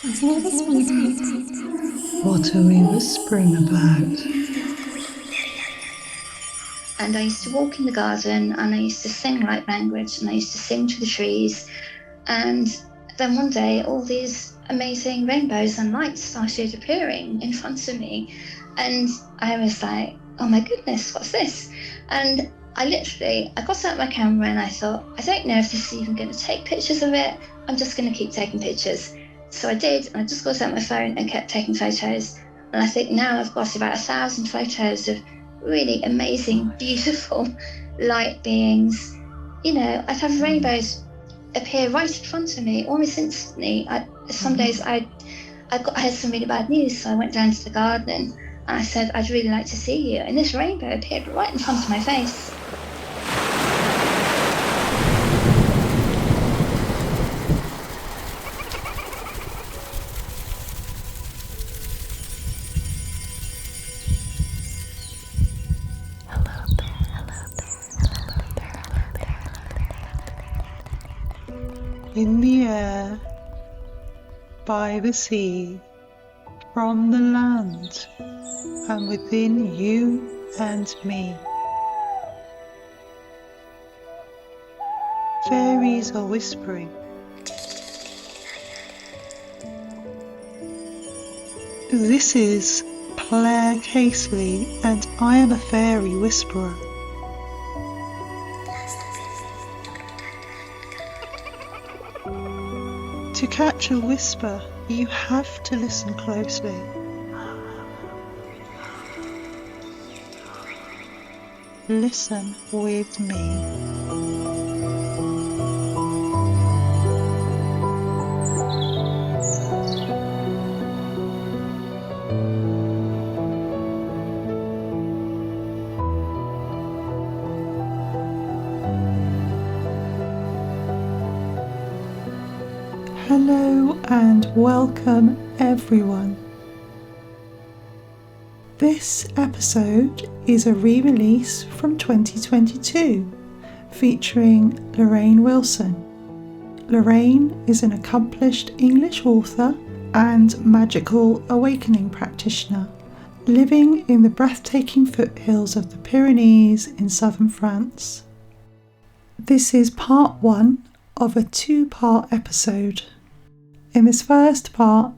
What are we whispering about? And I used to walk in the garden and I used to sing light language and I used to sing to the trees. And then one day all these amazing rainbows and lights started appearing in front of me. And I was like, oh my goodness, what's this? And I got out my camera and I thought, I don't know if this is even going to take pictures of it. I'm just going to keep taking pictures. So I did, and I just got out my phone and kept taking photos. And I think now I've got about 1,000 photos of really amazing, beautiful light beings. You know, I'd have rainbows appear right in front of me almost instantly. Some days I had some really bad news, so I went down to the garden and I said, I'd really like to see you. And this rainbow appeared right in front of my face. In the air, by the sea, from the land, and within you and me. Fairies are whispering. This is Claire Casely, and I am a fairy whisperer. To catch a whisper, you have to listen closely. Listen with me. Hello and welcome everyone. This episode is a re-release from 2022 featuring Lorraine Wilson. Lorraine is an accomplished English author and magical awakening practitioner living in the breathtaking foothills of the Pyrenees in southern France. This is part one of a two-part episode. In this first part,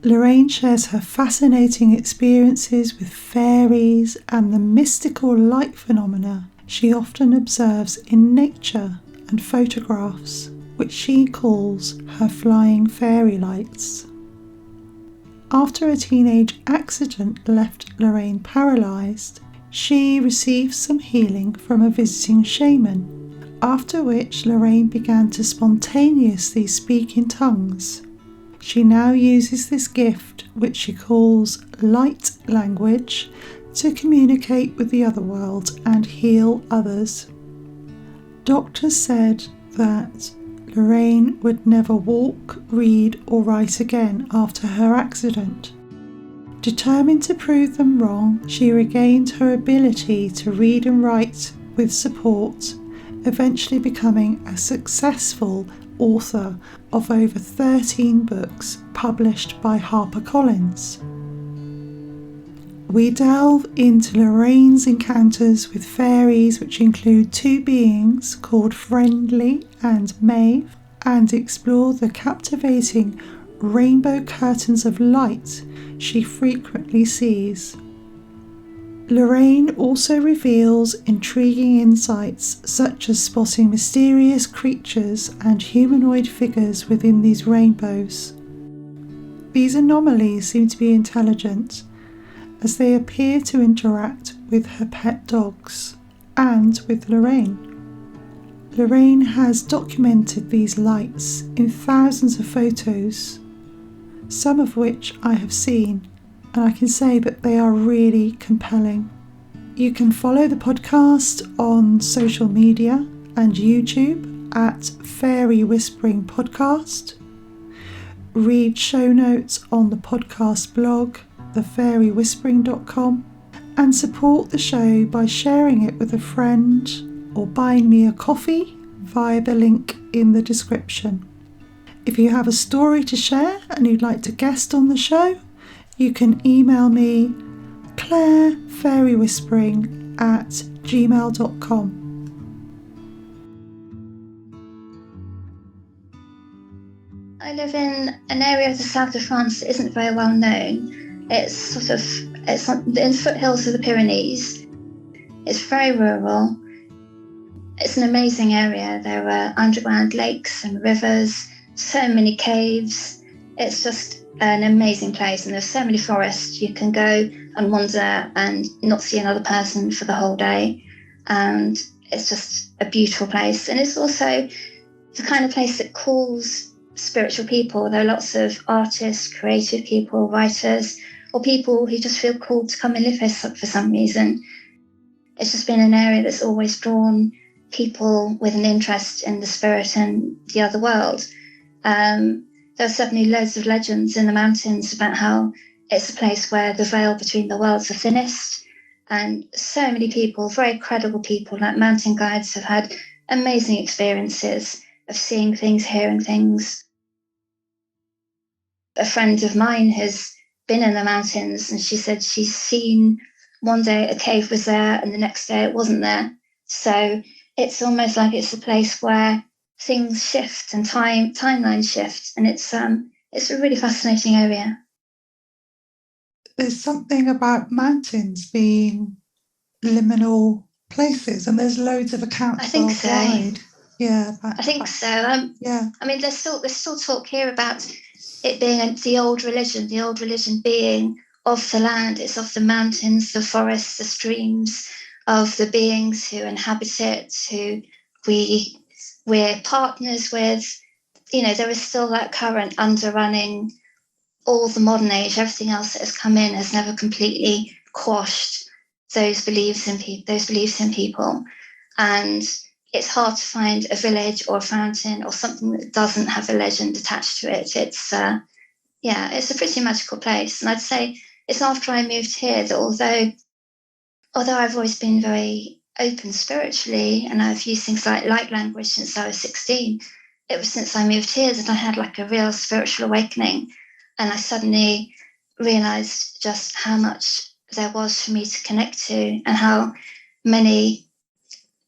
Lorraine shares her fascinating experiences with fairies and the mystical light phenomena she often observes in nature and photographs, which she calls her flying fairy lights. After a teenage accident left Lorraine paralysed, she received some healing from a visiting shaman, after which Lorraine began to spontaneously speak in tongues. She now uses this gift, which she calls light language, to communicate with the otherworld and heal others. Doctors said that Lorraine would never walk, read or write again after her accident. Determined to prove them wrong, she regained her ability to read and write with support, eventually becoming a successful author of over 13 books published by Harper Collins. We delve into Lorraine's encounters with fairies, which include two beings called Friendly and Maeve, and explore the captivating rainbow curtains of light she frequently sees. Lorraine also reveals intriguing insights such as spotting mysterious creatures and humanoid figures within these rainbows. These anomalies seem to be intelligent, as they appear to interact with her pet dogs and with Lorraine. Lorraine has documented these lights in thousands of photos, some of which I have seen, and I can say that they are really compelling. You can follow the podcast on social media and YouTube at Fairy Whispering Podcast. Read show notes on the podcast blog, thefairywhispering.com, and support the show by sharing it with a friend or buying me a coffee via the link in the description. If you have a story to share and you'd like to guest on the show, you can email me clairefairy.whispering@gmail.com. I live in an area of the south of France that isn't very well known. It's in the foothills of the Pyrenees. It's very rural. It's an amazing area. There are underground lakes and rivers, so many caves. It's just an amazing place, and there's so many forests. You can go and wander and not see another person for the whole day. And it's just a beautiful place. And it's also the kind of place that calls spiritual people. There are lots of artists, creative people, writers, or people who just feel called to come and live here for some reason. It's just been an area that's always drawn people with an interest in the spirit and the other world. There are certainly loads of legends in the mountains about how it's a place where the veil between the worlds are thinnest. And so many people, very credible people like mountain guides, have had amazing experiences of seeing things, hearing things. A friend of mine has been in the mountains, and she said she's seen one day a cave was there and the next day it wasn't there. So it's almost like it's a place where things shift and timelines shift, and it's a really fascinating area. There's something about mountains being liminal places, and there's loads of accounts I think worldwide. so. Yeah, I think so. yeah. I mean, there's still talk here about it being the old religion being of the land. It's of the mountains, the forests, the streams, of the beings who inhabit it, who we're partners with. You know, there is still that current underrunning all the modern age. Everything else that has come in has never completely quashed those beliefs in people. And it's hard to find a village or a fountain or something that doesn't have a legend attached to it. It's a pretty magical place. And I'd say it's after I moved here that although I've always been very open spiritually and I've used things like light language since I was 16, it was since I moved here that I had like a real spiritual awakening. And I suddenly realized just how much there was for me to connect to and how many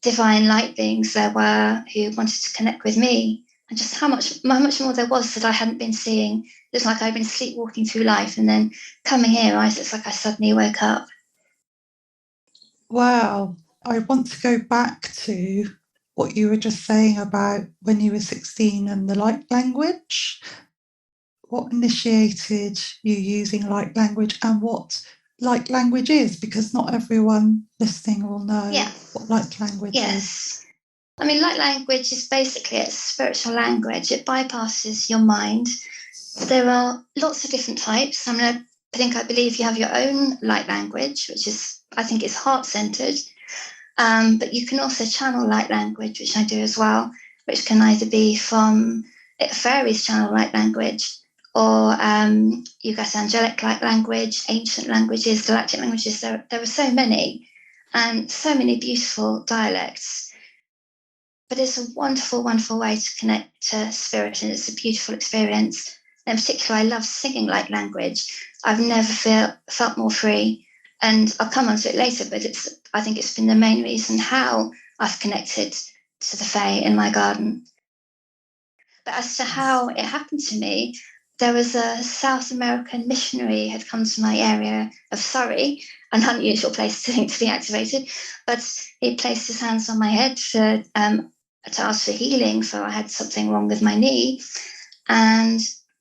divine light beings there were who wanted to connect with me, and just how much more there was that I hadn't been seeing. It's like I've been sleepwalking through life, and then coming here, it's like I suddenly woke up. Wow. I want to go back to what you were just saying about when you were 16 and the light language. What initiated you using light language, and what light language is? Because not everyone listening will know what light language is. I mean, light language is basically a spiritual language. It bypasses your mind. There are lots of different types. I believe you have your own light language, which is, I think, is heart-centered. But you can also channel light language, which I do as well, which can either be from faeries channel light language, or you get angelic light language, ancient languages, galactic languages. There are so many, and so many beautiful dialects. But it's a wonderful, wonderful way to connect to spirit, and it's a beautiful experience. And in particular, I love singing light language. I've never felt more free. And I'll come on to it later, but I think it's been the main reason how I've connected to the fae in my garden. But as to how it happened to me, there was a South American missionary had come to my area of Surrey, an unusual place to be activated, but he placed his hands on my head to ask for healing, for I had something wrong with my knee. And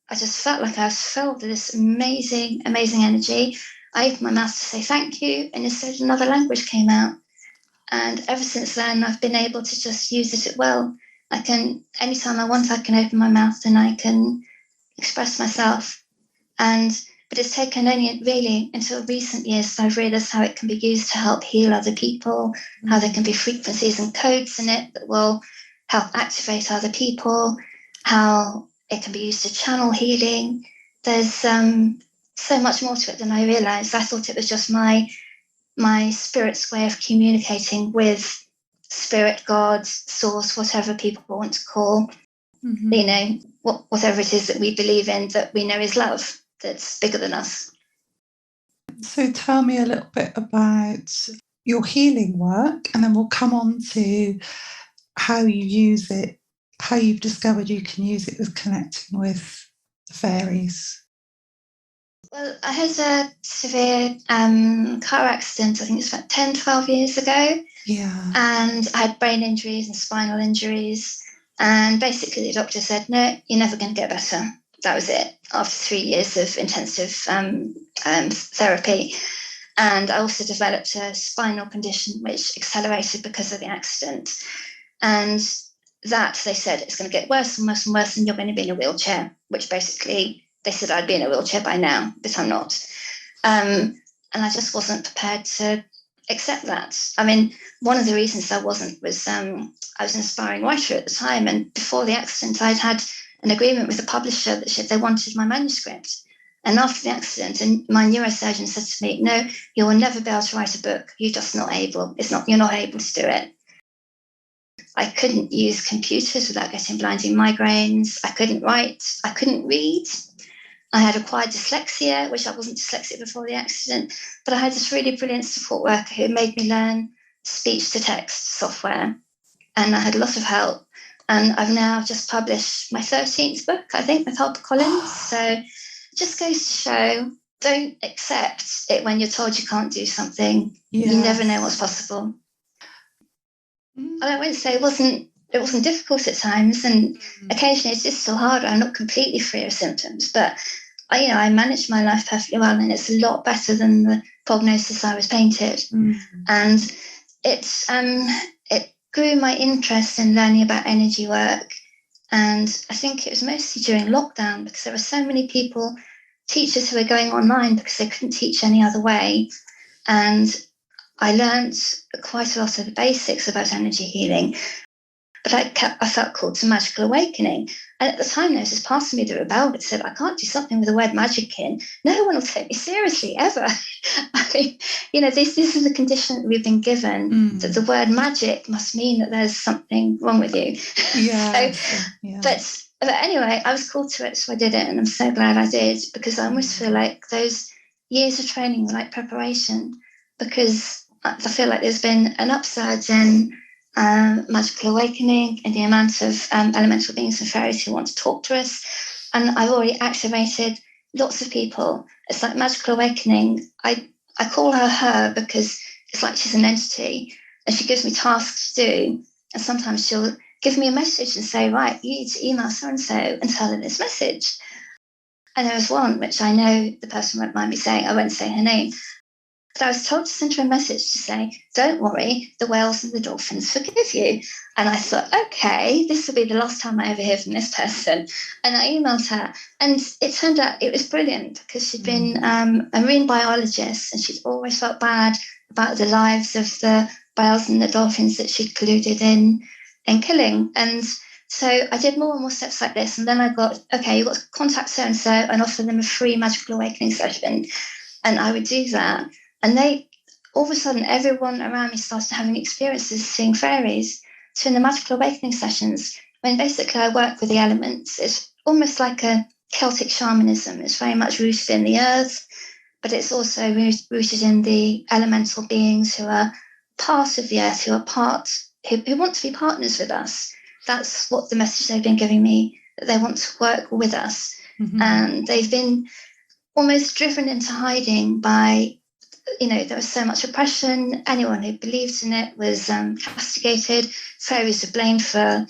I just felt like I was filled with this amazing, amazing energy. I opened my mouth to say thank you, and instead another language came out. And ever since then, I've been able to just use it at will. Anytime I want, I can open my mouth and I can express myself. But it's taken only really until recent years that I've realized how it can be used to help heal other people, how there can be frequencies and codes in it that will help activate other people, how it can be used to channel healing. There's so much more to it than I realized. I thought it was just my spirit's way of communicating with spirit, God, source, whatever people want to call, whatever it is that we believe in, that we know is love, that's bigger than us. So tell me a little bit about your healing work, and then we'll come on to how you use it, how you've discovered you can use it with connecting with the fairies. Well, I had a severe car accident, I think it's about 10, 12 years ago. Yeah. And I had brain injuries and spinal injuries. And basically the doctor said, no, you're never going to get better. That was it, after 3 years of intensive therapy. And I also developed a spinal condition which accelerated because of the accident. And that, they said, it's going to get worse and worse and worse, and you're going to be in a wheelchair, which basically they said I'd be in a wheelchair by now, but I'm not. And I just wasn't prepared to accept that. I mean, one of the reasons I wasn't was I was an aspiring writer at the time, and before the accident, I'd had an agreement with the publisher that they wanted my manuscript. And after the accident, and my neurosurgeon said to me, no, you will never be able to write a book. You're just not able. You're not able to do it. I couldn't use computers without getting blinding migraines. I couldn't write. I couldn't read. I had acquired dyslexia, which I wasn't dyslexic before the accident, but I had this really brilliant support worker who made me learn speech-to-text software, and I had a lot of help. And I've now just published my 13th book, I think, with Harper Collins. So it just goes to show, don't accept it when you're told you can't do something. Yes. You never know what's possible. I won't say it wasn't difficult at times, and occasionally it's just still harder. I'm not completely free of symptoms, but I managed my life perfectly well, and it's a lot better than the prognosis I was painted. And it grew my interest in learning about energy work. And I think it was mostly during lockdown, because there were so many teachers who were going online because they couldn't teach any other way. And I learned quite a lot of the basics about energy healing, but I felt called to magical awakening. And at the time, there was this part of me that rebelled, that said, I can't do something with the word magic in. No one will take me seriously, ever. I mean, this is the condition that we've been given, that the word magic must mean that there's something wrong with you. But anyway, I was called to it, so I did it, and I'm so glad I did, because I almost feel like those years of training were like preparation, because I feel like there's been an upsurge in magical awakening and the amount of elemental beings and fairies who want to talk to us. And I've already activated lots of people. It's like magical awakening. I call her because it's like she's an entity, and she gives me tasks to do. And sometimes she'll give me a message and say, right, you need to email so-and-so and tell her this message. And there was one which I know the person won't mind me saying, I won't say her name. But I was told to send her a message to say, don't worry, the whales and the dolphins forgive you. And I thought, okay, this will be the last time I ever hear from this person. And I emailed her, and it turned out it was brilliant, because she'd been a marine biologist, and she'd always felt bad about the lives of the whales and the dolphins that she'd colluded in killing. And so I did more and more steps like this. And then I got, okay, you've got to contact so-and-so and offer them a free magical awakening session. And I would do that. And all of a sudden, everyone around me started having experiences seeing fairies. So in the magical awakening sessions, when basically I work with the elements, it's almost like a Celtic shamanism. It's very much rooted in the earth, but it's also rooted in the elemental beings who are part of the earth, who want to be partners with us. That's what the message they've been giving me, that they want to work with us. And they've been almost driven into hiding by, there was so much oppression. Anyone who believed in it was castigated. Fairies were blamed for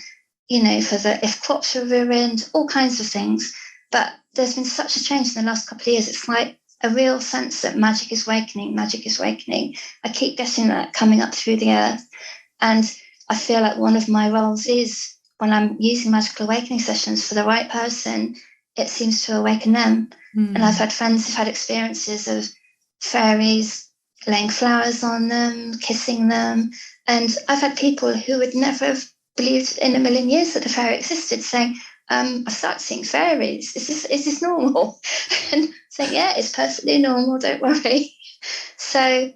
if crops were ruined, all kinds of things. But there's been such a change in the last couple of years. It's like a real sense that magic is awakening, magic is awakening. I keep getting that coming up through the earth. And I feel like one of my roles is, when I'm using magical awakening sessions for the right person, it seems to awaken them. And I've had friends who've had experiences of fairies laying flowers on them, kissing them. And I've had people who would never have believed in a million years that a fairy existed saying, I started seeing fairies. Is this normal? And saying, yeah, it's perfectly normal, don't worry. So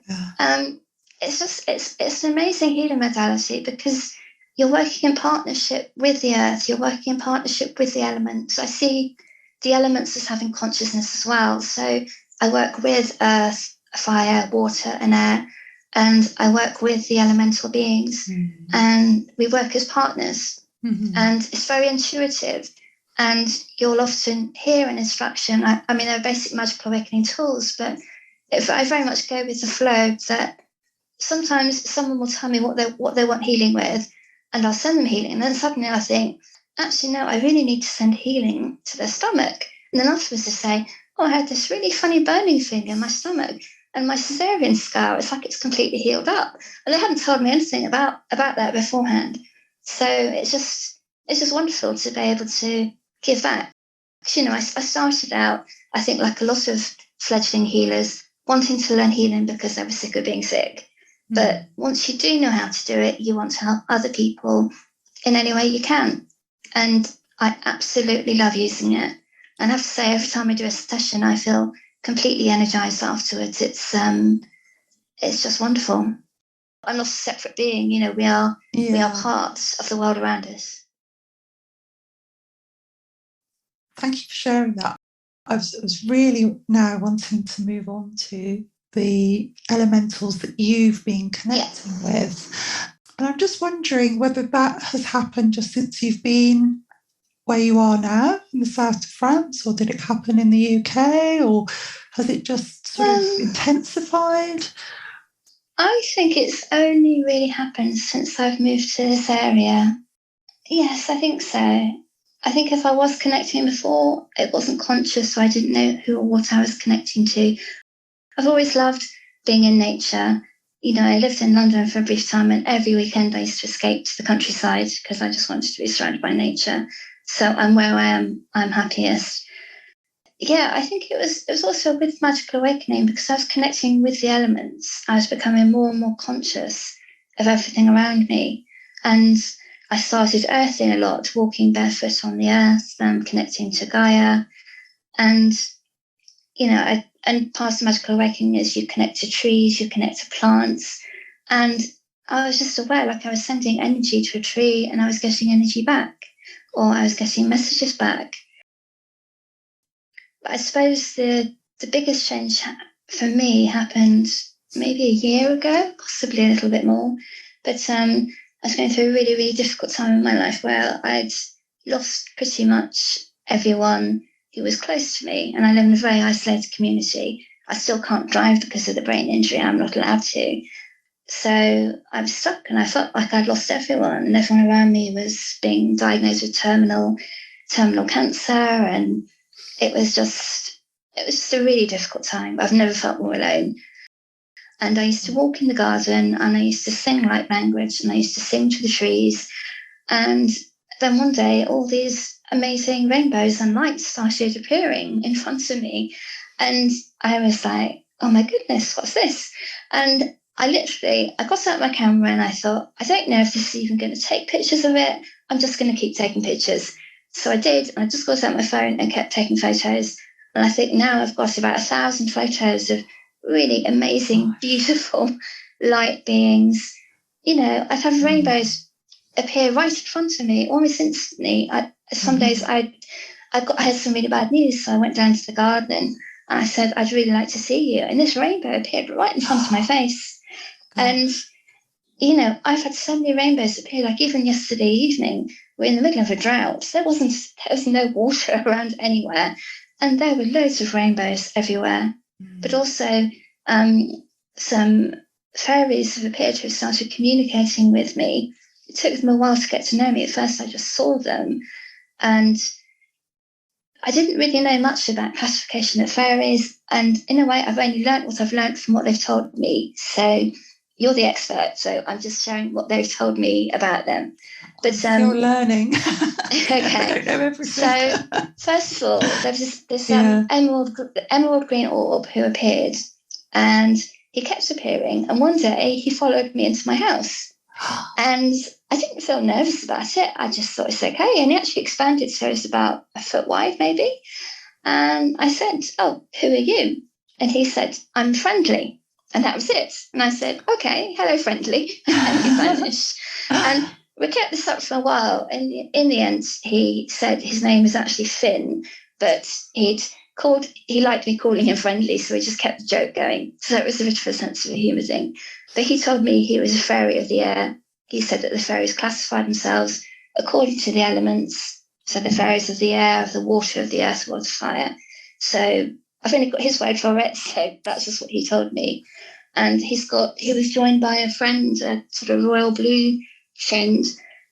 it's an amazing healing modality, because you're working in partnership with the earth, you're working in partnership with the elements. I see the elements as having consciousness as well. So I work with earth, fire, water, and air, and I work with the elemental beings, and we work as partners. And it's very intuitive. And you'll often hear an instruction. I mean, they're basic magical awakening tools, but I very much go with the flow that sometimes someone will tell me what they want healing with, and I'll send them healing. And then suddenly I think, actually, no, I really need to send healing to their stomach. And then afterwards they say, oh, I had this really funny burning thing in my stomach, and my cesarean scar, it's like it's completely healed up. And they hadn't told me anything about that beforehand. So it's just wonderful to be able to give that. Because, I started out, I think, like a lot of fledgling healers, wanting to learn healing because they were sick of being sick. But once you do know how to do it, you want to help other people in any way you can. And I absolutely love using it. And I have to say, every time I do a session, I feel completely energized afterwards. It's just wonderful. I'm not a separate being, we are parts of the world around us. Thank you for sharing that. I was really now wanting to move on to the elementals that you've been connecting with. And I'm just wondering whether that has happened just since you've been where you are now in the south of France, or did it happen in the UK, or has it just sort of intensified? I think it's only really happened since I've moved to this area. Yes, I think so. I think if I was connecting before, it wasn't conscious, so I didn't know who or what I was connecting to. I've always loved being in nature. I lived in London for a brief time, and every weekend I used to escape to the countryside because I just wanted to be surrounded by nature. So I'm where I'm happiest. Yeah, I think it was also with magical awakening, because I was connecting with the elements. I was becoming more and more conscious of everything around me. And I started earthing a lot, walking barefoot on the earth and connecting to Gaia. And, and part of magical awakening is you connect to trees, you connect to plants. And I was just aware, like I was sending energy to a tree and I was getting energy back, or I was getting messages back. But I suppose the biggest change for me happened maybe a year ago, possibly a little bit more. But I was going through a really, really difficult time in my life where I'd lost pretty much everyone who was close to me. And I live in a very isolated community. I still can't drive because of the brain injury. I'm not allowed to. So I was stuck, and I felt like I'd lost everyone, and everyone around me was being diagnosed with terminal cancer. And it was just a really difficult time. I've never felt more alone. And I used to walk in the garden, and I used to sing light language, and I used to sing to the trees. And then one day, all these amazing rainbows and lights started appearing in front of me. And I was like, oh my goodness, what's this? And I got out my camera and I thought, I don't know if this is even going to take pictures of it. I'm just going to keep taking pictures. So I did. And I just got out my phone and kept taking photos. And I think now I've got about 1,000 photos of really amazing, beautiful light beings. I've had rainbows appear right in front of me almost instantly. Some days I had some really bad news, so I went down to the garden and I said, I'd really like to see you. And this rainbow appeared right in front of my face. And, I've had so many rainbows appear, like even yesterday evening, we're in the middle of a drought. There was no water around anywhere. And there were loads of rainbows everywhere. But also some fairies have appeared to have started communicating with me. It took them a while to get to know me. At first, I just saw them. And I didn't really know much about classification of fairies. And in a way, I've only learnt what I've learnt from what they've told me. So you're the expert. So I'm just sharing what they've told me about them. But still learning. Okay. I don't know everything. So first of all, there's this emerald green orb who appeared, and he kept appearing. And one day he followed me into my house, and I didn't feel nervous about it. I just thought it's okay. And he actually expanded, so it's about a foot wide, maybe. And I said, "Oh, who are you?" And he said, "I'm Friendly." And that was it. And I said, "Okay, hello, Friendly." And he vanished. And we kept this up for a while, and in the end, he said his name was actually Finn, but he liked me calling him Friendly, so he just kept the joke going. So it was a bit of a sense of a humour thing. But he told me he was a fairy of the air. He said that the fairies classified themselves according to the elements. So the fairies of the air, of the water, of the earth, water, fire. So I've only got his word for it, so that's just what he told me. And he was joined by a friend, a sort of royal blue friend,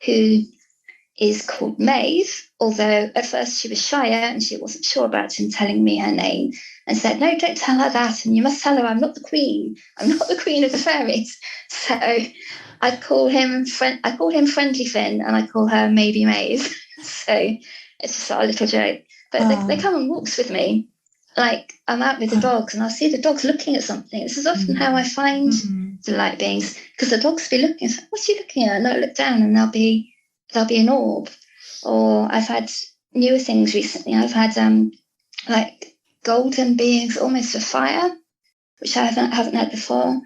who is called Maeve, although at first she was shyer and she wasn't sure about him telling me her name, and said, no, don't tell her that, and you must tell her I'm not the queen. I'm not the queen of the fairies. So I call him Friendly Finn, and I call her maybe Maeve. So it's just a little joke. But they come on walks with me. Like, I'm out with the dogs and I'll see the dogs looking at something. This is often how I find the light beings, because the dogs will be looking, like, what's he looking at? And they'll look down and there'll be an orb. Or I've had newer things recently. I've had like golden beings almost of fire, which I haven't had before.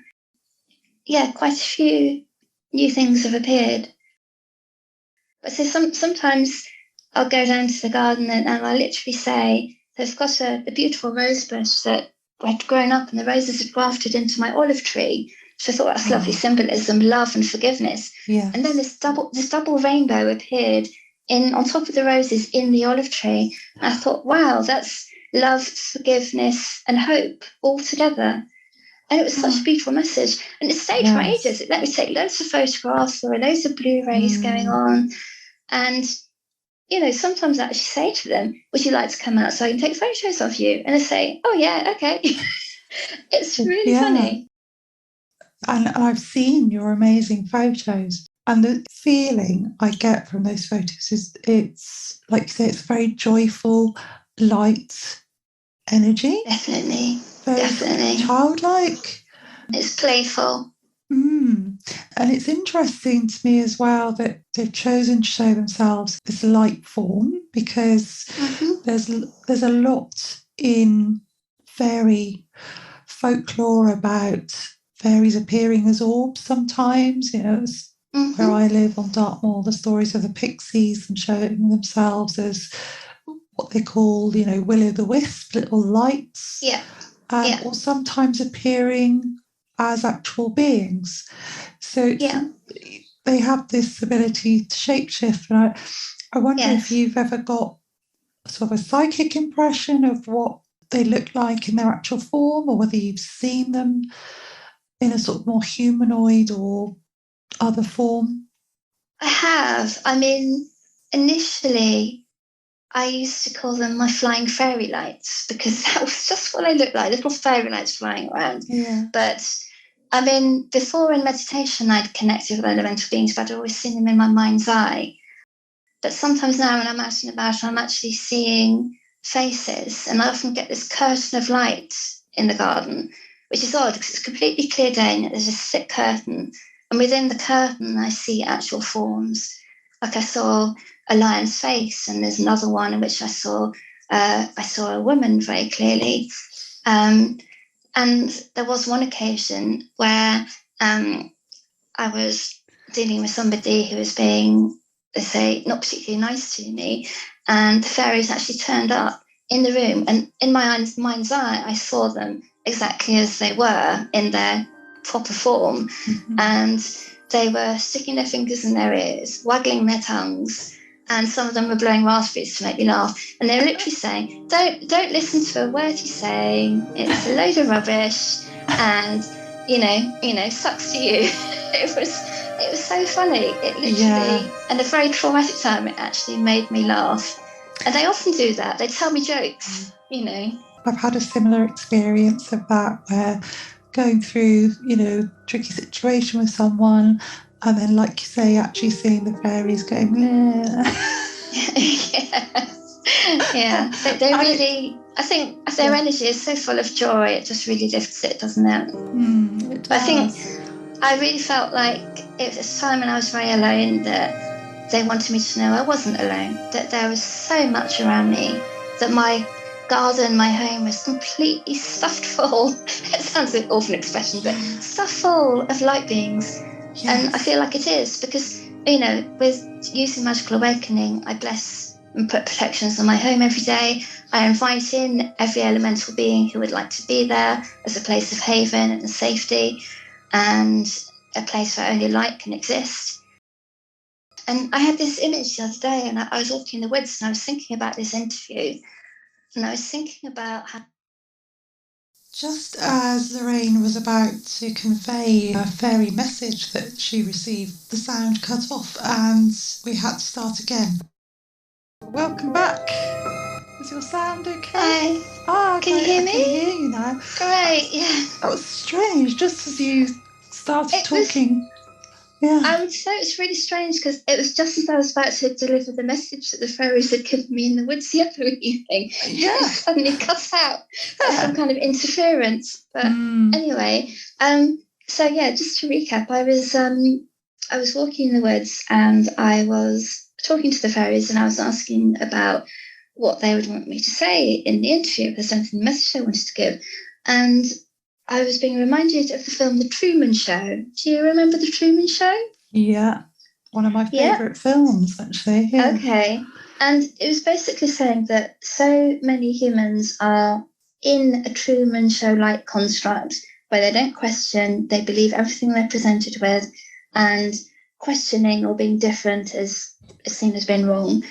Yeah, quite a few new things have appeared. But so sometimes I'll go down to the garden and I'll literally say, they've got a beautiful rose bush that had grown up and the roses had grafted into my olive tree. So I thought that's lovely symbolism, love and forgiveness. Yes. And then this double rainbow appeared on top of the roses in the olive tree. And I thought, wow, that's love, forgiveness and hope all together. And it was such a beautiful message. And it stayed for ages. It let me take loads of photographs. There were loads of Blu-rays going on. And sometimes I actually say to them, would you like to come out so I can take photos of you? And they say, oh, yeah, okay. It's really funny. And I've seen your amazing photos. And the feeling I get from those photos is, it's, like you say, it's very joyful, light energy. Definitely. Very Definitely. childlike. It's playful. And it's interesting to me as well that they've chosen to show themselves as light form, because there's a lot in fairy folklore about fairies appearing as orbs sometimes. Where I live on Dartmoor, the stories of the pixies and showing themselves as what they call, will-o'-the-wisp, little lights. Yeah. Or sometimes appearing as actual beings. So they have this ability to shapeshift. And I wonder if you've ever got sort of a psychic impression of what they look like in their actual form, or whether you've seen them in a sort of more humanoid or other form. I have. I mean, initially, I used to call them my flying fairy lights, because that was just what they looked like, little fairy lights flying around. Yeah. But I mean, before in meditation, I'd connected with elemental beings, but I'd always seen them in my mind's eye. But sometimes now when I'm out and about, I'm actually seeing faces, and I often get this curtain of light in the garden, which is odd because it's completely clear day and there's a thick curtain. And within the curtain, I see actual forms. Like I saw a lion's face, and there's another one in which I saw a woman very clearly. And there was one occasion where I was dealing with somebody who was being, let's say, not particularly nice to me, and the fairies actually turned up in the room, and in my mind's eye, I saw them exactly as they were in their proper form, and they were sticking their fingers in their ears, waggling their tongues, and some of them were blowing raspberries to make me laugh. And they were literally saying, don't listen to a word he's saying. It's a load of rubbish, and sucks to you. It was so funny. It literally, and a very traumatic time, it actually made me laugh. And they often do that. They tell me jokes, I've had a similar experience of that, where going through, tricky situation with someone, and then, like you say, actually seeing the fairies going, yeah. They really, I think their energy is so full of joy, it just really lifts it, doesn't it? It does. I think I really felt like it was a time when I was very alone, that they wanted me to know I wasn't alone, that there was so much around me, that my garden, my home was completely stuffed full. It sounds like an awful expression, but stuffed full of light beings. Yes. And I feel like it is, because with using Magical Awakening, I bless and put protections on my home every day. I invite in every elemental being who would like to be there as a place of haven and safety and a place where only light can exist. And I had this image the other day, and I was walking in the woods and I was thinking about this interview, and I was thinking about how... Just as Lorraine was about to convey a fairy message that she received, the sound cut off and we had to start again. Welcome back. Is your sound okay? Hi. Can you hear me? I can hear you now. Great, yeah. That was strange, just as you started talking. Yeah. I would say it's really strange because it was just as I was about to deliver the message that the fairies had given me in the woods the other evening. Yeah. It suddenly cut out by some kind of interference. But anyway, so yeah, just to recap, I was walking in the woods and I was talking to the fairies and I was asking about what they would want me to say in the interview, if there's something, the message I wanted to give. And I was being reminded of the film The Truman Show. Do you remember The Truman Show? Yeah, one of my favourite films, actually. Yeah. Okay. And it was basically saying that so many humans are in a Truman Show-like construct where they don't question, they believe everything they're presented with, and questioning or being different is seen as being wrong.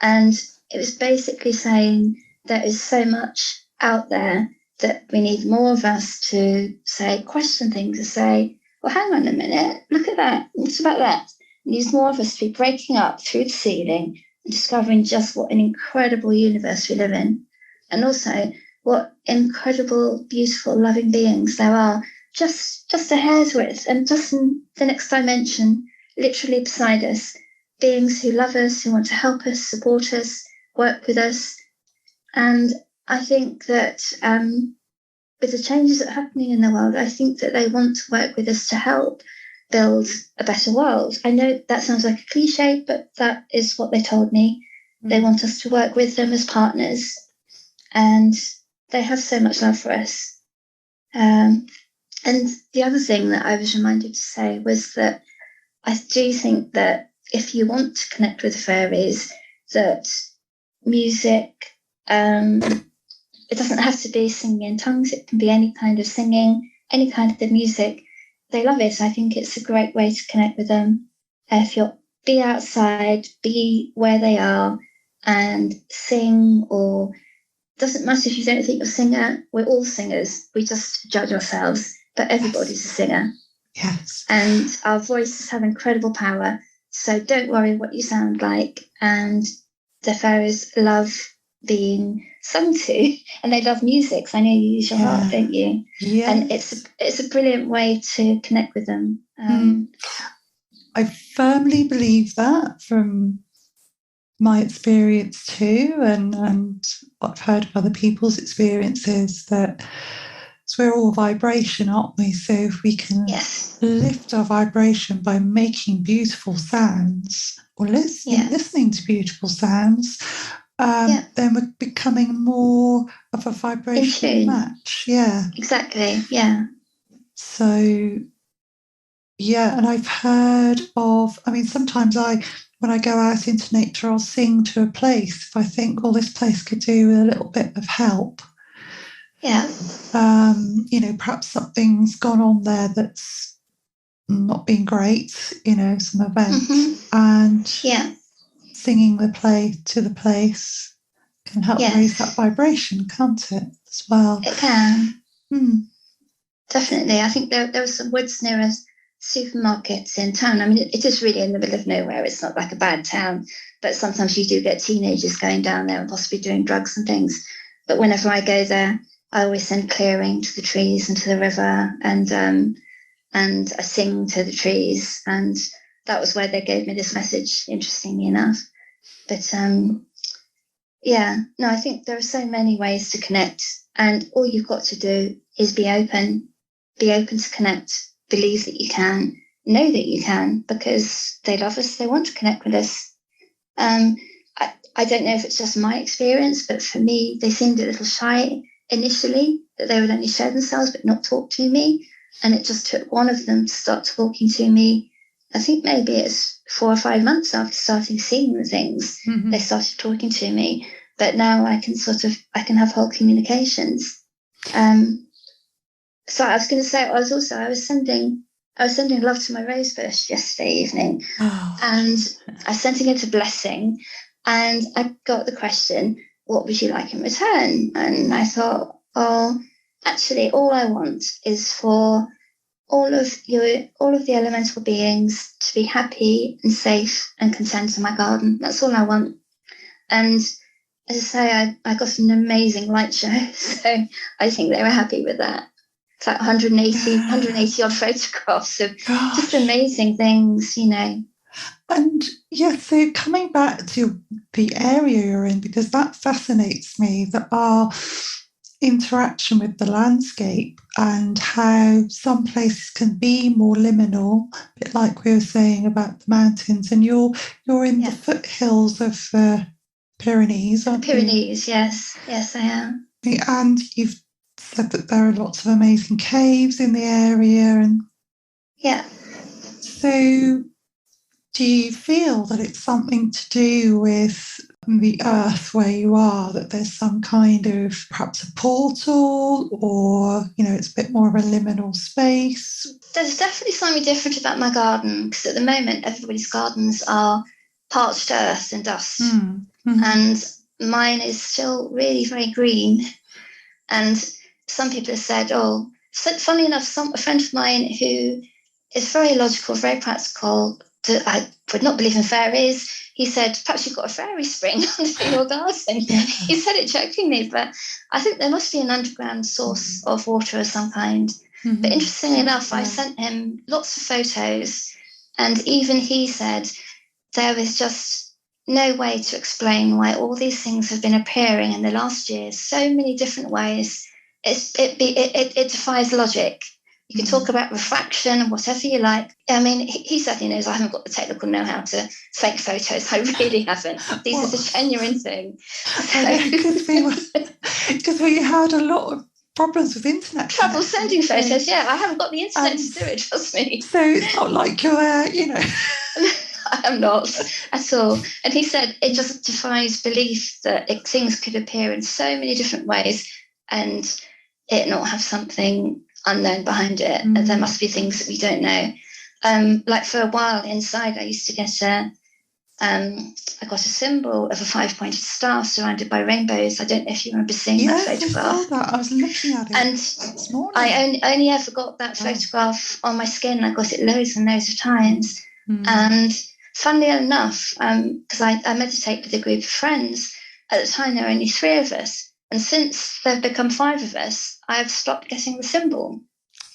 And it was basically saying there is so much out there that we need more of us to say, question things, and say, well, hang on a minute, look at that. What's about that? It needs more of us to be breaking up through the ceiling and discovering just what an incredible universe we live in. And also what incredible, beautiful, loving beings there are just a hair's width and just in the next dimension, literally beside us. Beings who love us, who want to help us, support us, work with us. And I think that with the changes that are happening in the world, I think that they want to work with us to help build a better world. I know that sounds like a cliche, but that is what they told me. They want us to work with them as partners, and they have so much love for us. And the other thing that I was reminded to say was that I do think that if you want to connect with the fairies, that music, it doesn't have to be singing in tongues. It can be any kind of singing, any kind of music. They love it. I think it's a great way to connect with them. If you'll be outside, be where they are and sing, or doesn't matter if you don't think you're a singer. We're all singers. We just judge ourselves, but everybody's a singer. Yes. And our voices have incredible power. So don't worry what you sound like. And the fairies love being sung to, and they love music. So I know you use your heart, don't you? Yeah. And it's a brilliant way to connect with them. I firmly believe that from my experience too, and what I've heard of other people's experiences, that we're all vibration, aren't we? So if we can lift our vibration by making beautiful sounds or listening to beautiful sounds, then we're becoming more of a vibrational match. Yeah. Exactly. Yeah. So, yeah, and I've heard of, sometimes when I go out into nature, I'll sing to a place if I think, this place could do with a little bit of help. Yeah. Perhaps something's gone on there that's not been great, some event. And singing the place can help raise that vibration, can't it, as well? It can. Definitely. I think there were some woods near us, supermarkets in town. I mean, it is really in the middle of nowhere. It's not like a bad town, but sometimes you do get teenagers going down there and possibly doing drugs and things. But whenever I go there, I always send clearing to the trees and to the river, and I sing to the trees. And that was where they gave me this message, interestingly enough. But I think there are so many ways to connect, and all you've got to do is be open to connect, believe that you can, know that you can, because they love us, they want to connect with us. I don't know if it's just my experience, but for me, they seemed a little shy initially, that they would only share themselves but not talk to me. And it just took one of them to start talking to me. I think maybe it's 4 or 5 months after starting seeing the things, they started talking to me. But now I can have whole communications. So I was going to say, I was sending love to my rose bush yesterday evening, and I was sending it a blessing, and I got the question, "What would you like in return?" And I thought, oh, actually, all I want is for all of the elemental beings to be happy and safe and content in my garden. That's all I want. And as I say, I got an amazing light show, so I think they were happy with that. It's like 180 odd photographs of just amazing things, you know. And yeah, so coming back to the area you're in, because that fascinates me, that our interaction with the landscape and how some places can be more liminal, a bit like we were saying about the mountains. And you're in the foothills of Pyrenees, aren't you? Pyrenees, yes, I am. And you've said that there are lots of amazing caves in the area, and so do you feel that it's something to do with the earth where you are, that there's some kind of perhaps a portal, or, you know, it's a bit more of a liminal space? There's definitely something different about my garden, because at the moment everybody's gardens are parched earth and dust. And mine is still really very green. And some people have said, oh, funnily enough, a friend of mine who is very logical, very practical, I would not believe in fairies. He said, perhaps you've got a fairy spring under your garden. He said it jokingly, but I think there must be an underground source of water of some kind. But interestingly enough, I sent him lots of photos, and even he said there is just no way to explain why all these things have been appearing in the last year, so many different ways. It defies logic. You can talk about refraction and whatever you like. I mean, he certainly knows I haven't got the technical know-how to fake photos. I really haven't. These are the genuine thing. Because we had a lot of problems with internet. Trouble sending photos, I haven't got the internet to do it, trust me. So it's not like you're, you know... I am not at all. And he said it just defies belief that things could appear in so many different ways and it not have something unknown behind it. And there must be things that we don't know. Like for a while inside, I used to get I got a symbol of a 5-pointed star surrounded by rainbows. I don't know if you remember seeing that photograph. I saw that. I was looking at it this morning. I only ever got that photograph on my skin. I got it loads and loads of times. And funnily enough, because I meditate with a group of friends, at the time there were only 3 of us. And since there have become 5 of us, I've stopped getting the symbol.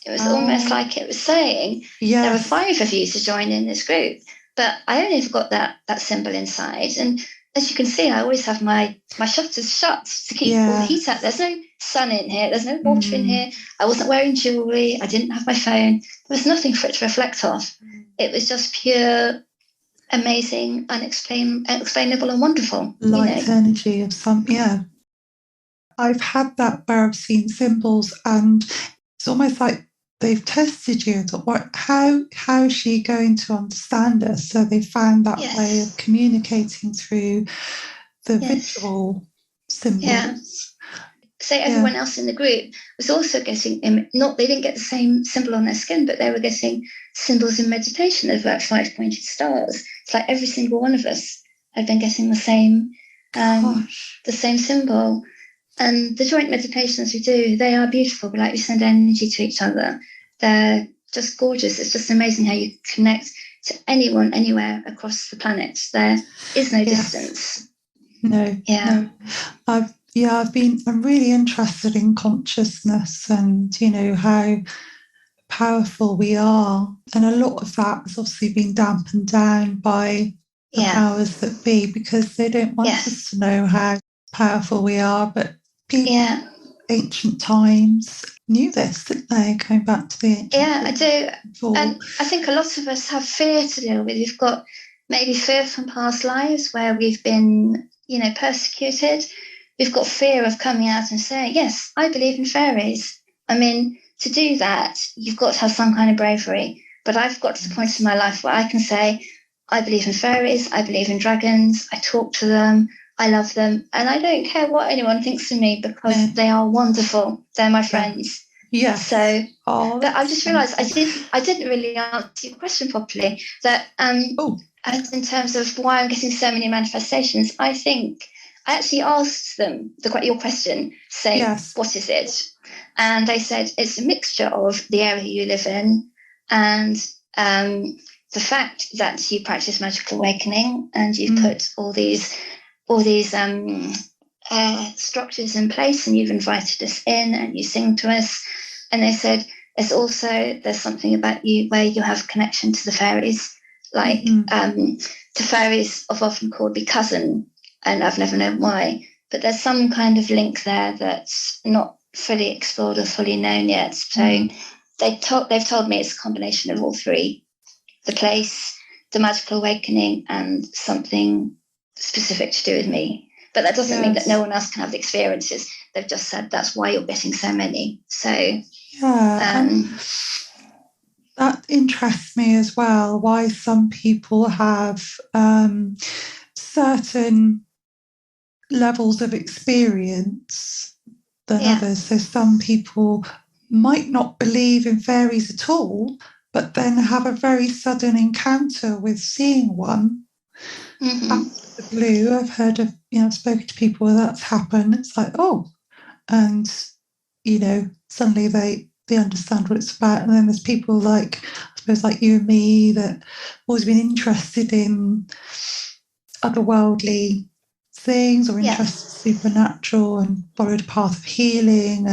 It was almost like it was saying, there are 5 of you to join in this group. But I only ever got that symbol inside. And as you can see, I always have my shutters shut to keep all the heat out. There's no sun in here. There's no water in here. I wasn't wearing jewellery. I didn't have my phone. There was nothing for it to reflect off. It was just pure, amazing, unexplainable and wonderful. Light energy of I've had that where I've seen symbols and it's almost like they've tested you. How is she going to understand us? So they found that way of communicating through the visual symbols. So everyone else in the group was also getting, they didn't get the same symbol on their skin, but they were getting symbols in meditation of like 5-pointed stars. It's like every single one of us had been getting the same symbol. And the joint meditations we do, they are beautiful. We send energy to each other. They're just gorgeous. It's just amazing how you connect to anyone, anywhere across the planet. There is no distance. No. I'm really interested in consciousness and, you know, how powerful we are. And a lot of that has obviously been dampened down by the powers that be, because they don't want us to know how powerful we are. But people, ancient times, knew this, didn't they? Going back to the ancient I do. And I think a lot of us have fear to deal with. We've got maybe fear from past lives where we've been, persecuted. We've got fear of coming out and saying, yes, I believe in fairies. I mean, to do that, you've got to have some kind of bravery. But I've got to the point in my life where I can say, I believe in fairies, I believe in dragons, I talk to them, I love them, and I don't care what anyone thinks of me because they are wonderful. They're my friends. Yeah. So, but I just realised wonderful. I didn't really answer your question properly. That as in terms of why I'm getting so many manifestations, I think I actually asked them your question, saying, what is it? And they said it's a mixture of the area you live in and the fact that you practice magical awakening and you've put all these structures in place and you've invited us in and you sing to us. And they said there's something about you where you have a connection to the fairies. Like the fairies have often called me cousin, and I've never known why. But there's some kind of link there that's not fully explored or fully known yet. So they've told me it's a combination of all three: the place, the magical awakening, and something specific to do with me. But that doesn't mean that no one else can have the experiences. They've just said that's why you're getting so many. So that interests me as well, why some people have certain levels of experience than others. So some people might not believe in fairies at all, but then have a very sudden encounter with seeing one. Out of the blue. I've heard of, I've spoken to people where that's happened. It's like, and suddenly they understand what it's about. And then there's people like, I suppose, like you and me, that have always been interested in otherworldly things or interested in supernatural and followed a path of healing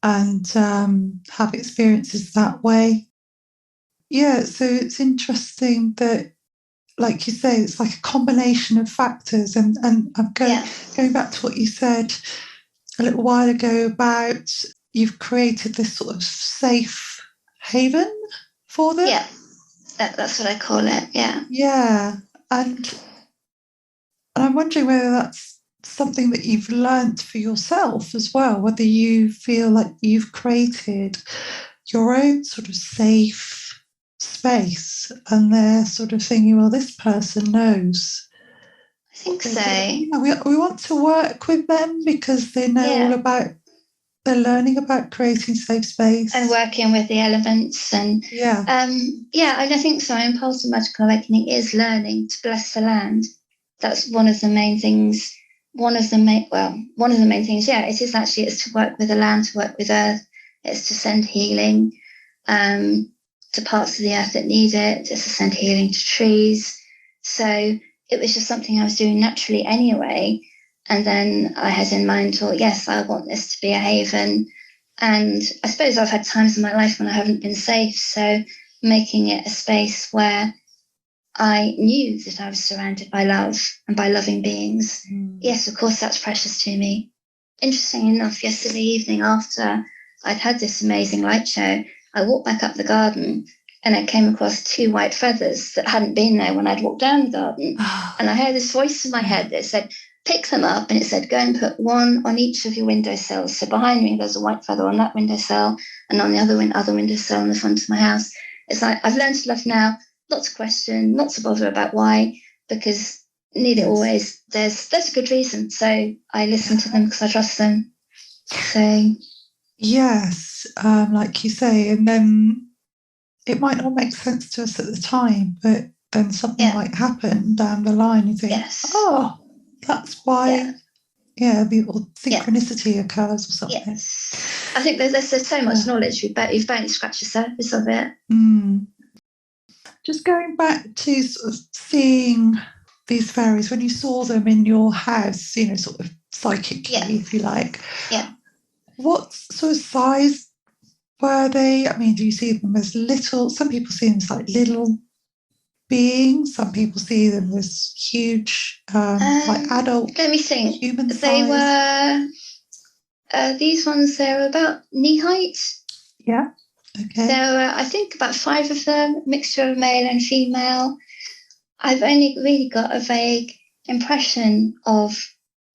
and have experiences that way. Yeah, so it's interesting that, like you say, it's like a combination of factors. And I'm going back to what you said a little while ago about you've created this sort of safe haven for them. Yeah, that's what I call it. Yeah. Yeah. And I'm wondering whether that's something that you've learnt for yourself as well, whether you feel like you've created your own sort of safe space and they're sort of thinking, well, this person knows. I think so. We want to work with them because they know all about, they're learning about creating safe space. And working with the elements. And I think so. And part of magical awakening is learning to bless the land. That's one of the main things. One of the main things, it's to work with the land, to work with earth. It's to send healing to parts of the earth that need it. It's to send healing to trees. So it was just something I was doing naturally anyway. And then I had in mind, I want this to be a haven. And I suppose I've had times in my life when I haven't been safe. So making it a space where I knew that I was surrounded by love and by loving beings. Yes, of course, that's precious to me. Interesting enough, yesterday evening after I'd had this amazing light show, I walked back up the garden and I came across 2 white feathers that hadn't been there when I'd walked down the garden. And I heard this voice in my head that said, pick them up. And it said, go and put one on each of your windowsills. So behind me, there's a white feather on that windowsill and on the other windowsill in the front of my house. It's like, I've learned to love now, not to question, not to bother about why, because nearly always there's a good reason. So I listen to them because I trust them. So yes, like you say, and then it might not make sense to us at the time, but then something might happen down the line. You think, that's why, the synchronicity occurs or something. Yes. I think there's so much knowledge. You've barely scratched the surface of it. Just going back to sort of seeing these fairies, when you saw them in your house, sort of psychically, if you like. Yeah. What sort of size were they? I mean, do you see them as little? Some people see them as like little beings. Some people see them as huge, like adult. Let me think. Human size. They were these ones. They're about knee height. Yeah. Okay. There were, I think, about 5 of them, mixture of male and female. I've only really got a vague impression of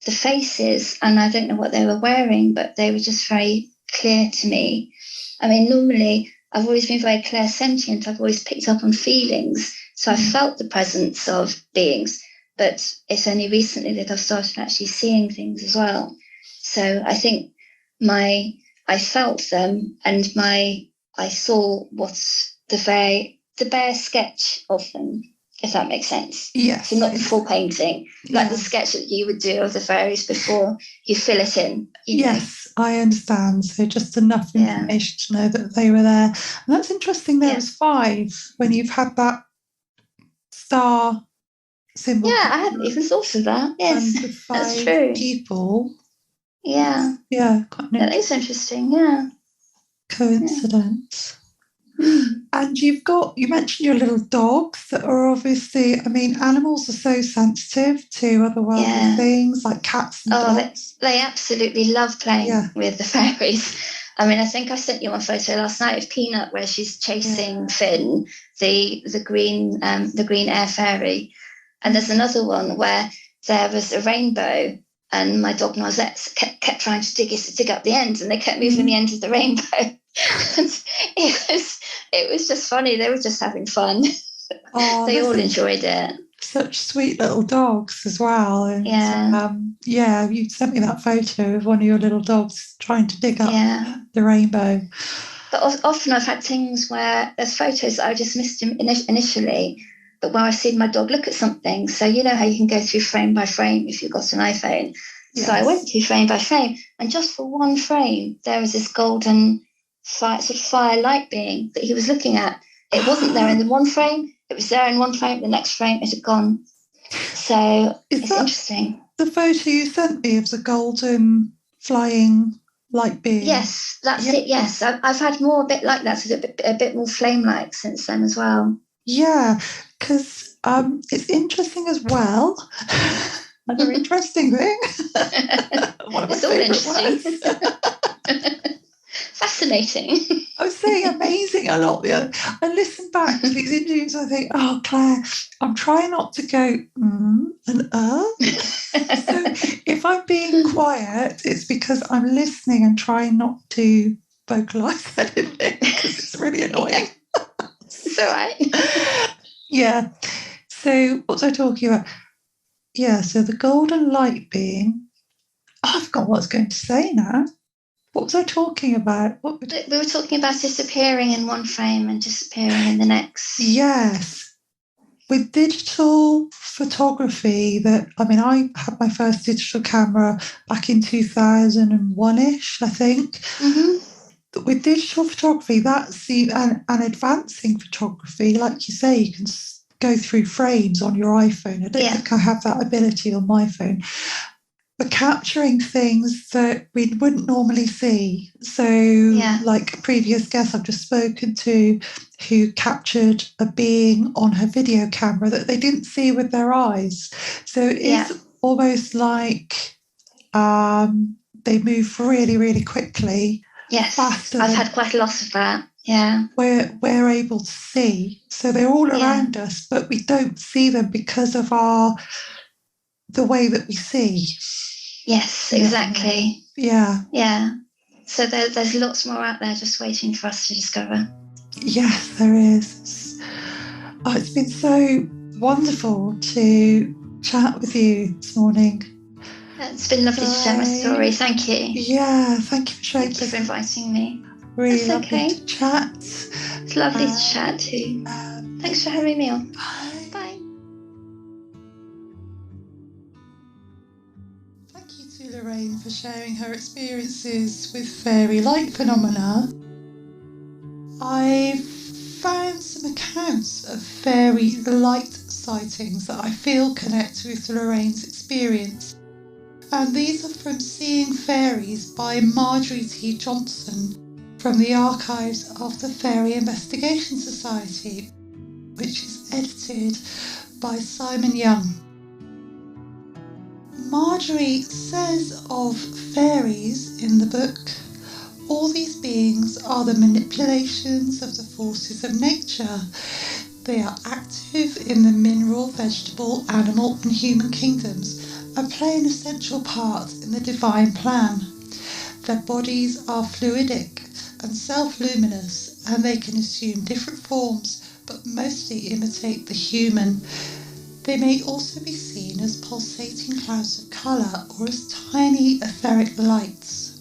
the faces, and I don't know what they were wearing, but they were just very clear to me. I mean, normally I've always been very clairsentient. I've always picked up on feelings. So I've felt the presence of beings, but it's only recently that I've started actually seeing things as well. So I think I felt them, and I saw what's the bare sketch of them, if that makes sense. Yes. So not the full painting, like the sketch that you would do of the fairies before you fill it in. Yes, I understand. So just enough information to know that they were there. And that's interesting. There was 5 when you've had that star symbol. Yeah, I hadn't even thought of that. Yes, and the 5 that's true. people. Yeah. Yeah, quite that is interesting. Yeah. Coincidence. And you mentioned your little dogs that are obviously, I mean, animals are so sensitive to otherworldly things like cats and dogs. They absolutely love playing with the fairies. I mean, I think I sent you one photo last night of Peanut where she's chasing Finn, the green air fairy. And there's another one where there was a rainbow and my dog Noisette kept trying to dig up the end, and they kept moving the end of the rainbow. And it was just funny. They were just having fun. They all enjoyed it. Such sweet little dogs as well. And you sent me that photo of one of your little dogs trying to dig up the rainbow. But often I've had things where there's photos that I just missed initially, but where I've seen my dog look at something. So you know how you can go through frame by frame if you've got an iPhone. Yes. So I went through frame by frame, and just for one frame, there was this golden fire light being that he was looking at. It wasn't there in the one frame. It was there in one frame. The next frame, it had gone. So it's interesting. The photo you sent me of the golden flying light being. Yes, that's it. Yes, I've had more a bit like that, so a bit more flame-like since then as well. Yeah, because it's interesting as well. Another interesting thing. It's all interesting. Fascinating. I was saying amazing a lot. I listen back to these interviews. I think, oh, Claire, I'm trying not to go and So if I'm being quiet, it's because I'm listening and trying not to vocalise anything because it's really annoying. It's all right. Yeah. So what was I talking about? Yeah. So the golden light being. Oh, I forgot what I was going to say now. What was I talking about? We were talking about disappearing in one frame and disappearing in the next. Yes. With digital photography, I had my first digital camera back in 2001-ish, I think. Mm-hmm. With digital photography, and advancing photography, like you say, you can go through frames on your iPhone. I don't think I have that ability on my phone. But capturing things that we wouldn't normally see. So, like a previous guest I've just spoken to who captured a being on her video camera that they didn't see with their eyes. So it's almost like they move really, really quickly. Yes, I've had quite a lot of that. Yeah. We're able to see. So they're all around us, but we don't see them because of the way that we see. Yes, exactly. Yeah. Yeah. So there's lots more out there just waiting for us to discover. Yes, there is. It's been so wonderful to chat with you this morning. It's been lovely to share my story. Thank you. Yeah, thank you for sharing. Thank you for inviting me. Really lovely to chat. It's lovely to chat too. Thanks for having me on. Bye. Lorraine for sharing her experiences with fairy light phenomena. I've found some accounts of fairy light sightings that I feel connect with Lorraine's experience, and these are from Seeing Fairies by Marjorie T. Johnson from the archives of the Fairy Investigation Society, which is edited by Simon Young. Marjorie says of fairies in the book, all these beings are the manipulations of the forces of nature. They are active in the mineral, vegetable, animal and human kingdoms and play an essential part in the divine plan. Their bodies are fluidic and self-luminous and they can assume different forms but mostly imitate the human. They may also be seen as pulsating clouds of colour or as tiny etheric lights.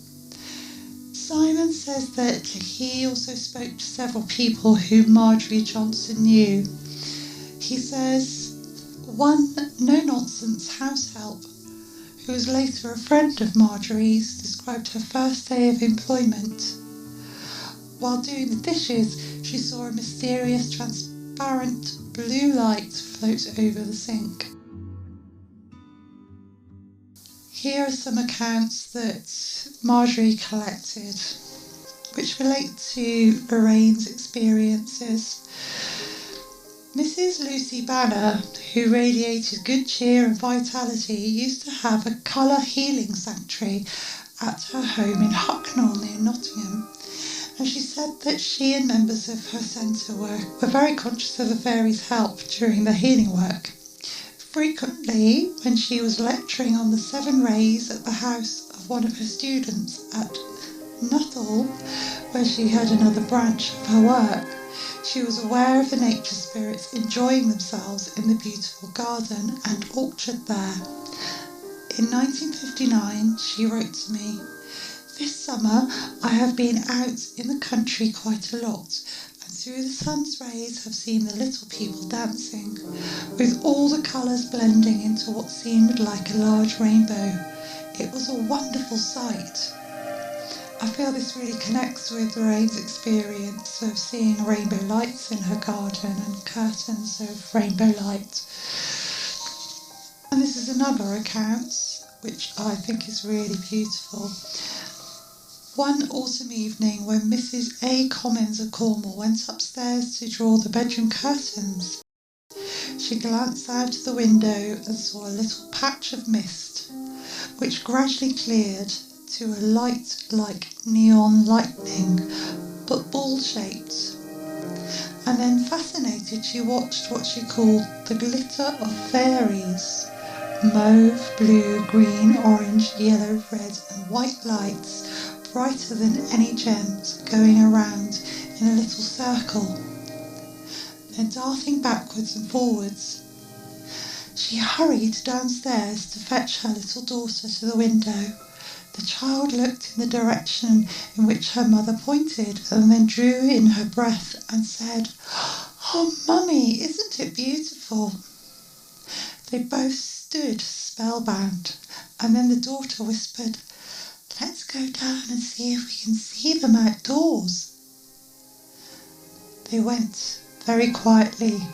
Simon says that he also spoke to several people who Marjorie Johnson knew. He says one no-nonsense house help, who was later a friend of Marjorie's, described her first day of employment. While doing the dishes, she saw a mysterious transparent blue light float over the sink. Here are some accounts that Marjorie collected, which relate to Lorraine's experiences. Mrs. Lucy Banner, who radiated good cheer and vitality, used to have a colour healing sanctuary at her home in Hucknall near Nottingham, and she said that she and members of her centre were very conscious of the fairies' help during the healing work. Frequently, when she was lecturing on the 7 rays at the house of one of her students at Nuttall, where she had another branch of her work, she was aware of the nature spirits enjoying themselves in the beautiful garden and orchard there. In 1959, she wrote to me, "This summer I have been out in the country quite a lot, and through the sun's rays have seen the little people dancing, with all the colours blending into what seemed like a large rainbow. It was a wonderful sight." I feel this really connects with Lorraine's experience of seeing rainbow lights in her garden and curtains of rainbow light. And this is another account which I think is really beautiful. One autumn evening when Mrs. A. Commons of Cornwall went upstairs to draw the bedroom curtains, she glanced out of the window and saw a little patch of mist, which gradually cleared to a light like neon lightning, but ball-shaped. And then, fascinated, she watched what she called the glitter of faeries. Mauve, blue, green, orange, yellow, red and white lights, brighter than any gems, going around in a little circle, then darting backwards and forwards. She hurried downstairs to fetch her little daughter to the window. The child looked in the direction in which her mother pointed and then drew in her breath and said, "Oh, Mummy, isn't it beautiful?" They both stood spellbound, and then the daughter whispered, "Let's go down and see if we can see them outdoors." They went very quietly,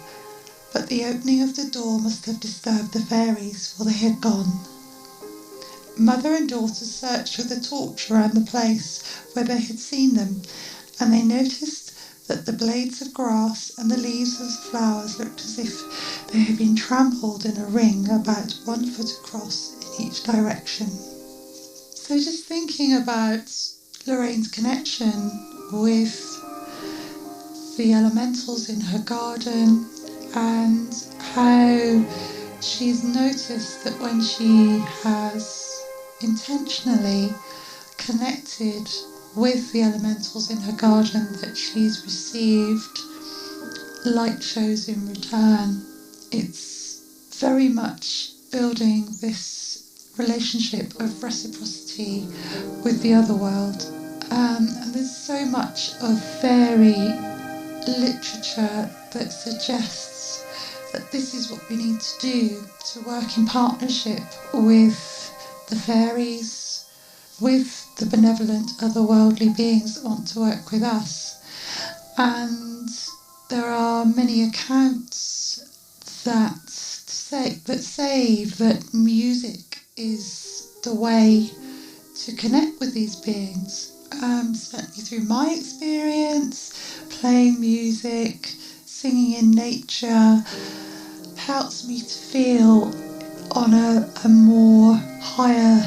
but the opening of the door must have disturbed the fairies, for they had gone. Mother and daughter searched with a torch around the place where they had seen them, and they noticed that the blades of grass and the leaves of the flowers looked as if they had been trampled in a ring about 1 foot across in each direction. So just thinking about Lorraine's connection with the elementals in her garden and how she's noticed that when she has intentionally connected with the elementals in her garden, that she's received light shows in return. It's very much building this relationship of reciprocity with the other world. And there's so much of fairy literature that suggests that this is what we need to do, to work in partnership with the fairies, with the benevolent otherworldly beings that want to work with us. And there are many accounts that say that music is the way to connect with these beings. Certainly through my experience, playing music, singing in nature helps me to feel on a more higher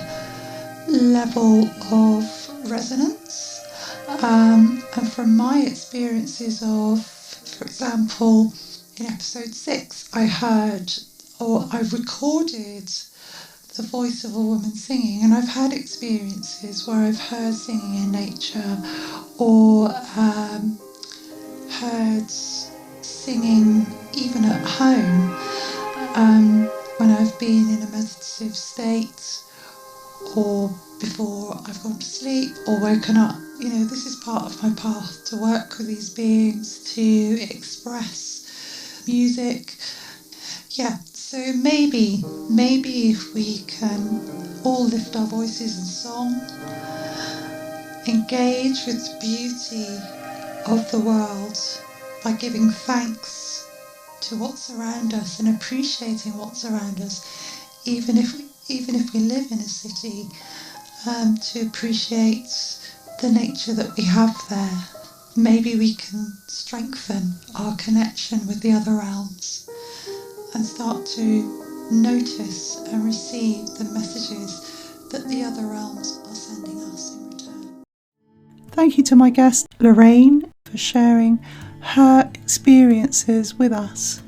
level of resonance. And from my experiences of, for example, in episode 6, I recorded the voice of a woman singing, and I've had experiences where I've heard singing in nature, or heard singing even at home when I've been in a meditative state or before I've gone to sleep or woken up. This is part of my path to work with these beings, to express music. Yeah, so maybe if we can all lift our voices in song, engage with the beauty of the world by giving thanks to what's around us and appreciating what's around us, even if we live in a city, to appreciate the nature that we have there. Maybe we can strengthen our connection with the other realms and start to notice and receive the messages that the other realms are sending us in return. Thank you to my guest Lorraine for sharing her experiences with us.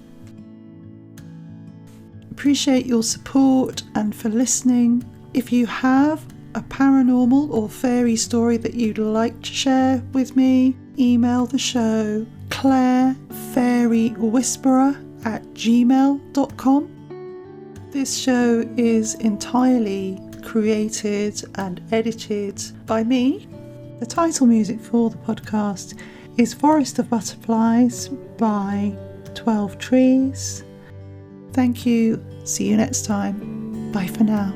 Appreciate your support and for listening. If you have a paranormal or fairy story that you'd like to share with me, email the show clairefairy.whisperer@gmail.com. This show is entirely created and edited by me. The title music for the podcast is Forest of Butterflies by 12 Trees. Thank you. See you next time. Bye for now.